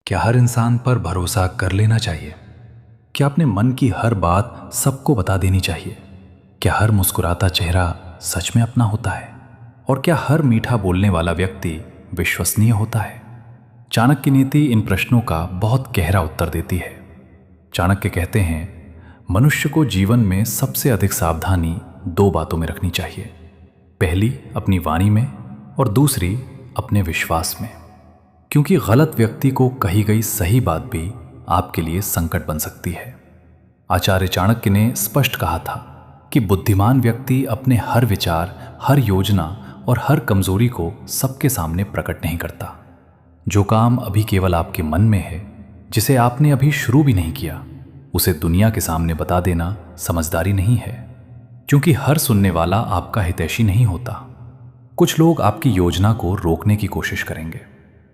क्या हर इंसान पर भरोसा कर लेना चाहिए? क्या अपने मन की हर बात सबको बता देनी चाहिए? क्या हर मुस्कुराता चेहरा सच में अपना होता है? और क्या हर मीठा बोलने वाला व्यक्ति विश्वसनीय होता है? चाणक्य नीति इन प्रश्नों का बहुत गहरा उत्तर देती है। चाणक्य कहते हैं, मनुष्य को जीवन में सबसे अधिक सावधानी दो बातों में रखनी चाहिए। पहली अपनी वाणी में और दूसरी अपने विश्वास में, क्योंकि गलत व्यक्ति को कही गई सही बात भी आपके लिए संकट बन सकती है। आचार्य चाणक्य ने स्पष्ट कहा था कि बुद्धिमान व्यक्ति अपने हर विचार, हर योजना और हर कमजोरी को सबके सामने प्रकट नहीं करता। जो काम अभी केवल आपके मन में है, जिसे आपने अभी शुरू भी नहीं किया, उसे दुनिया के सामने बता देना समझदारी नहीं है, क्योंकि हर सुनने वाला आपका हितैषी नहीं होता। कुछ लोग आपकी योजना को रोकने की कोशिश करेंगे,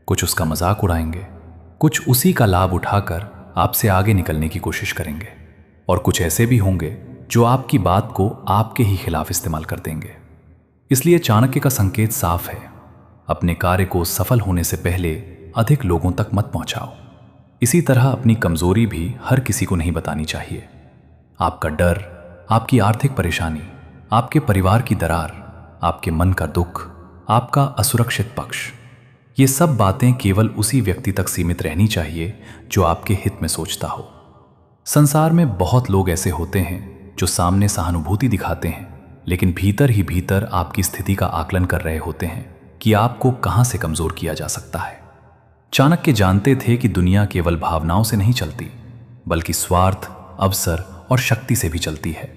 कुछ उसका मजाक उड़ाएंगे, कुछ उसी का लाभ उठाकर आपसे आगे निकलने की कोशिश करेंगे, और कुछ ऐसे भी होंगे जो आपकी बात को आपके ही खिलाफ इस्तेमाल कर देंगे। इसलिए चाणक्य का संकेत साफ है, अपने कार्य को सफल होने से पहले अधिक लोगों तक मत पहुंचाओ। इसी तरह अपनी कमजोरी भी हर किसी को नहीं बतानी चाहिए। आपका डर, आपकी आर्थिक परेशानी, आपके परिवार की दरार, आपके मन का दुख, आपका असुरक्षित पक्ष, ये सब बातें केवल उसी व्यक्ति तक सीमित रहनी चाहिए जो आपके हित में सोचता हो। संसार में बहुत लोग ऐसे होते हैं जो सामने सहानुभूति दिखाते हैं, लेकिन भीतर ही भीतर आपकी स्थिति का आकलन कर रहे होते हैं कि आपको कहां से कमजोर किया जा सकता है। चाणक्य जानते थे कि दुनिया केवल भावनाओं से नहीं चलती, बल्कि स्वार्थ, अवसर और शक्ति से भी चलती है।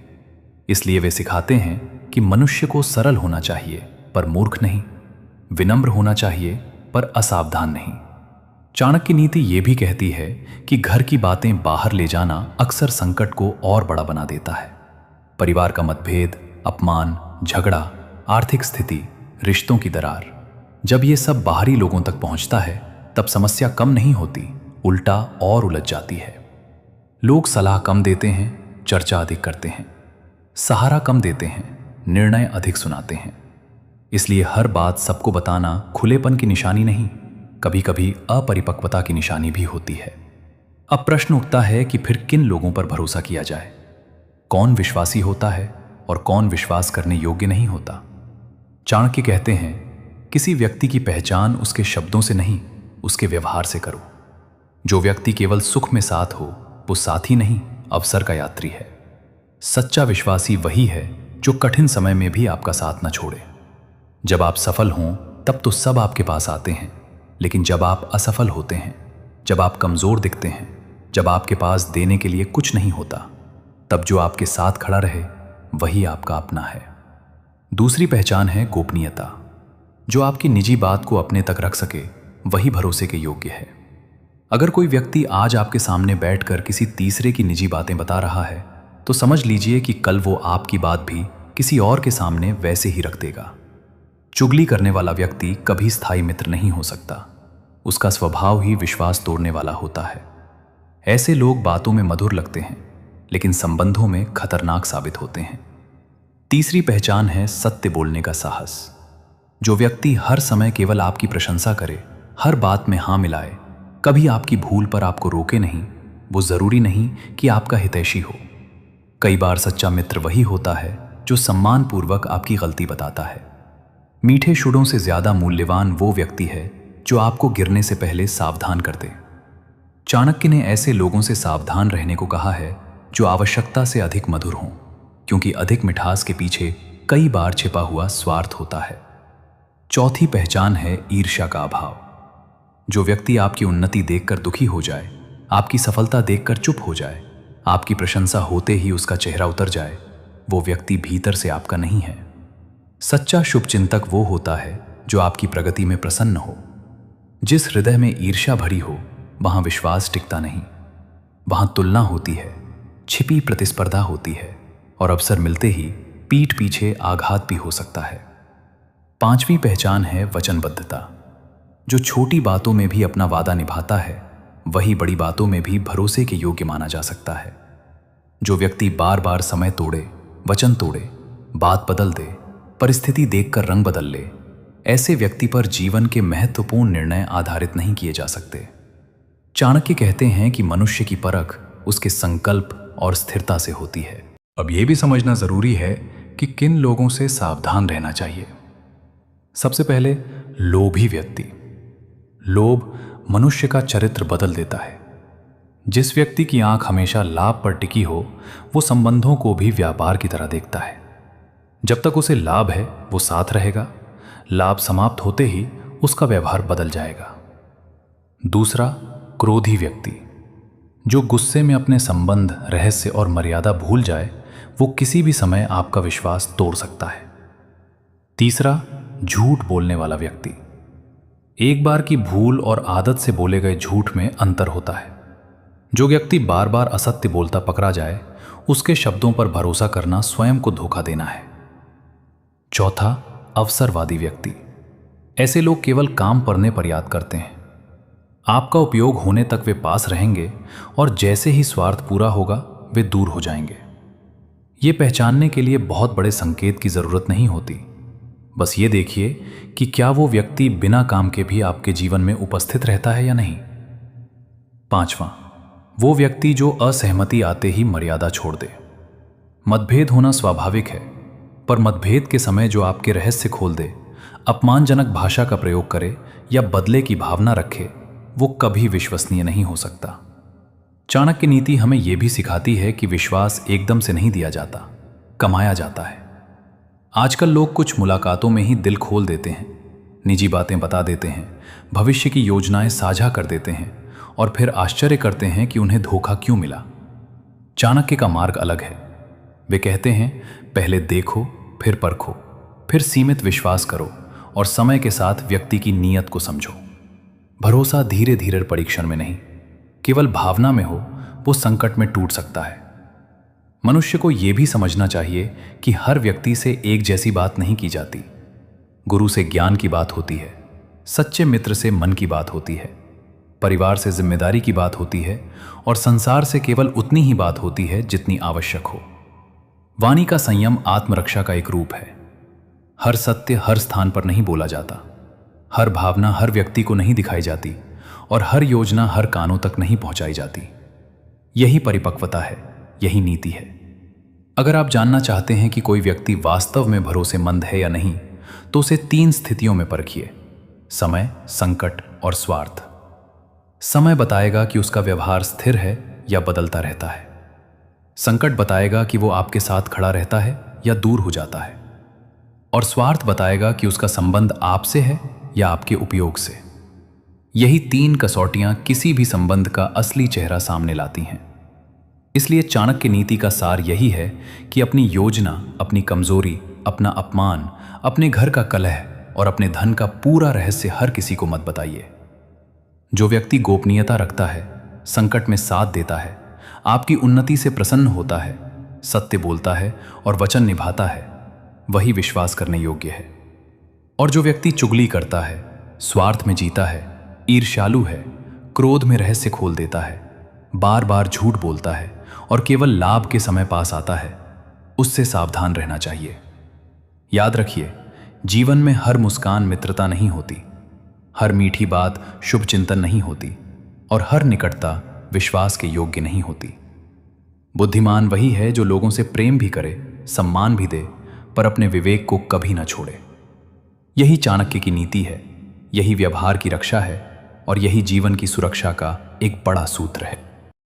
इसलिए वे सिखाते हैं कि मनुष्य को सरल होना चाहिए पर मूर्ख नहीं, विनम्र होना चाहिए पर असावधान नहीं। चाणक्य नीति यह भी कहती है कि घर की बातें बाहर ले जाना अक्सर संकट को और बड़ा बना देता है। परिवार का मतभेद, अपमान, झगड़ा, आर्थिक स्थिति, रिश्तों की दरार, जब ये सब बाहरी लोगों तक पहुंचता है, तब समस्या कम नहीं होती, उल्टा और उलझ जाती है। लोग सलाह कम देते हैं, चर्चा अधिक करते हैं, सहारा कम देते हैं, निर्णय अधिक सुनाते हैं। इसलिए हर बात सबको बताना खुलेपन की निशानी नहीं, कभी कभी अपरिपक्वता की निशानी भी होती है। अब प्रश्न उठता है कि फिर किन लोगों पर भरोसा किया जाए? कौन विश्वासी होता है और कौन विश्वास करने योग्य नहीं होता? चाणक्य कहते हैं, किसी व्यक्ति की पहचान उसके शब्दों से नहीं, उसके व्यवहार से करो। जो व्यक्ति केवल सुख में साथ हो, वो साथी नहीं, अवसर का यात्री है। सच्चा विश्वासी वही है जो कठिन समय में भी आपका साथ न छोड़े। जब आप सफल हों तब तो सब आपके पास आते हैं, लेकिन जब आप असफल होते हैं, जब आप कमजोर दिखते हैं, जब आपके पास देने के लिए कुछ नहीं होता, तब जो आपके साथ खड़ा रहे वही आपका अपना है। दूसरी पहचान है गोपनीयता। जो आपकी निजी बात को अपने तक रख सके वही भरोसे के योग्य है। अगर कोई व्यक्ति आज आपके सामने बैठकर किसी तीसरे की निजी बातें बता रहा है, तो समझ लीजिए कि कल वो आपकी बात भी किसी और के सामने वैसे ही रख देगा। चुगली करने वाला व्यक्ति कभी स्थायी मित्र नहीं हो सकता, उसका स्वभाव ही विश्वास तोड़ने वाला होता है। ऐसे लोग बातों में मधुर लगते हैं, लेकिन संबंधों में खतरनाक साबित होते हैं। तीसरी पहचान है सत्य बोलने का साहस। जो व्यक्ति हर समय केवल आपकी प्रशंसा करे, हर बात में हाँ मिलाए, कभी आपकी भूल पर आपको रोके नहीं, वो जरूरी नहीं कि आपका हितैषी हो। कई बार सच्चा मित्र वही होता है जो सम्मानपूर्वक आपकी गलती बताता है। मीठे शुड़ों से ज्यादा मूल्यवान वो व्यक्ति है जो आपको गिरने से पहले सावधान कर दे। चाणक्य ने ऐसे लोगों से सावधान रहने को कहा है जो आवश्यकता से अधिक मधुर हों, क्योंकि अधिक मिठास के पीछे कई बार छिपा हुआ स्वार्थ होता है। चौथी पहचान है ईर्ष्या का अभाव। जो व्यक्ति आपकी उन्नति देखकर दुखी हो जाए, आपकी सफलता देखकर चुप हो जाए, आपकी प्रशंसा होते ही उसका चेहरा उतर जाए, वो व्यक्ति भीतर से आपका नहीं है। सच्चा शुभचिंतक वो होता है जो आपकी प्रगति में प्रसन्न हो। जिस हृदय में ईर्ष्या भरी हो, वहां विश्वास टिकता नहीं। वहां तुलना होती है, छिपी प्रतिस्पर्धा होती है, और अवसर मिलते ही पीठ पीछे आघात भी हो सकता है। पांचवी पहचान है वचनबद्धता। जो छोटी बातों में भी अपना वादा निभाता है, वही बड़ी बातों में भी भरोसे के योग्य माना जा सकता है। जो व्यक्ति बार बार समय तोड़े, वचन तोड़े, बात बदल दे, परिस्थिति देखकर रंग बदल ले, ऐसे व्यक्ति पर जीवन के महत्वपूर्ण निर्णय आधारित नहीं किए जा सकते। चाणक्य कहते हैं कि मनुष्य की परख उसके संकल्प और स्थिरता से होती है। अब यह भी समझना जरूरी है कि किन लोगों से सावधान रहना चाहिए। सबसे पहले लोभी व्यक्ति। लोभ मनुष्य का चरित्र बदल देता है। जिस व्यक्ति की आंख हमेशा लाभ पर टिकी हो, वो संबंधों को भी व्यापार की तरह देखता है। जब तक उसे लाभ है वो साथ रहेगा, लाभ समाप्त होते ही उसका व्यवहार बदल जाएगा। दूसरा, क्रोधी व्यक्ति। जो गुस्से में अपने संबंध, रहस्य और मर्यादा भूल जाए, वो किसी भी समय आपका विश्वास तोड़ सकता है। तीसरा, झूठ बोलने वाला व्यक्ति। एक बार की भूल और आदत से बोले गए झूठ में अंतर होता है। जो व्यक्ति बार बार असत्य बोलता पकड़ा जाए, उसके शब्दों पर भरोसा करना स्वयं को धोखा देना है। चौथा, अवसरवादी व्यक्ति। ऐसे लोग केवल काम पड़ने पर याद करते हैं। आपका उपयोग होने तक वे पास रहेंगे और जैसे ही स्वार्थ पूरा होगा वे दूर हो जाएंगे। ये पहचानने के लिए बहुत बड़े संकेत की जरूरत नहीं होती। बस ये देखिए कि क्या वो व्यक्ति बिना काम के भी आपके जीवन में उपस्थित रहता है या नहीं। पांचवा, वो व्यक्ति जो असहमति आते ही मर्यादा छोड़ दे। मतभेद होना स्वाभाविक है, पर मतभेद के समय जो आपके रहस्य खोल दे, अपमानजनक भाषा का प्रयोग करे या बदले की भावना रखे, वो कभी विश्वसनीय नहीं हो सकता। चाणक्य नीति हमें यह भी सिखाती है कि विश्वास एकदम से नहीं दिया जाता, कमाया जाता है। आजकल लोग कुछ मुलाकातों में ही दिल खोल देते हैं, निजी बातें बता देते हैं, भविष्य की योजनाएं साझा कर देते हैं और फिर आश्चर्य करते हैं कि उन्हें धोखा क्यों मिला। चाणक्य का मार्ग अलग है। वे कहते हैं, पहले देखो, फिर परखो, फिर सीमित विश्वास करो और समय के साथ व्यक्ति की नीयत को समझो। भरोसा धीरे धीरे परीक्षण में नहीं, केवल भावना में हो, वो संकट में टूट सकता है। मनुष्य को यह भी समझना चाहिए कि हर व्यक्ति से एक जैसी बात नहीं की जाती। गुरु से ज्ञान की बात होती है, सच्चे मित्र से मन की बात होती है, परिवार से जिम्मेदारी की बात होती है और संसार से केवल उतनी ही बात होती है जितनी आवश्यक हो। वाणी का संयम आत्मरक्षा का एक रूप है। हर सत्य हर स्थान पर नहीं बोला जाता, हर भावना हर व्यक्ति को नहीं दिखाई जाती और हर योजना हर कानों तक नहीं पहुंचाई जाती। यही परिपक्वता है, यही नीति है। अगर आप जानना चाहते हैं कि कोई व्यक्ति वास्तव में भरोसेमंद है या नहीं, तो उसे 3 स्थितियों में परखिए: समय, संकट और स्वार्थ। समय बताएगा कि उसका व्यवहार स्थिर है या बदलता रहता है। संकट बताएगा कि वो आपके साथ खड़ा रहता है या दूर हो जाता है। और स्वार्थ बताएगा कि उसका संबंध आपसे है या आपके उपयोग से। यही 3 कसौटियां किसी भी संबंध का असली चेहरा सामने लाती हैं। इसलिए चाणक्य नीति का सार यही है कि अपनी योजना, अपनी कमजोरी, अपना अपमान, अपने घर का कलह और अपने धन का पूरा रहस्य हर किसी को मत बताइए। जो व्यक्ति गोपनीयता रखता है, संकट में साथ देता है, आपकी उन्नति से प्रसन्न होता है, सत्य बोलता है और वचन निभाता है, वही विश्वास करने योग्य है। और जो व्यक्ति चुगली करता है, स्वार्थ में जीता है, ईर्ष्यालु है, क्रोध में रहस्य खोल देता है, बार बार झूठ बोलता है और केवल लाभ के समय पास आता है, उससे सावधान रहना चाहिए। याद रखिए, जीवन में हर मुस्कान मित्रता नहीं होती, हर मीठी बात शुभ चिंतन नहीं होती और हर निकटता विश्वास के योग्य नहीं होती। बुद्धिमान वही है जो लोगों से प्रेम भी करे, सम्मान भी दे, पर अपने विवेक को कभी ना छोड़े। यही चाणक्य की नीति है, यही व्यवहार की रक्षा है और यही जीवन की सुरक्षा का एक बड़ा सूत्र है।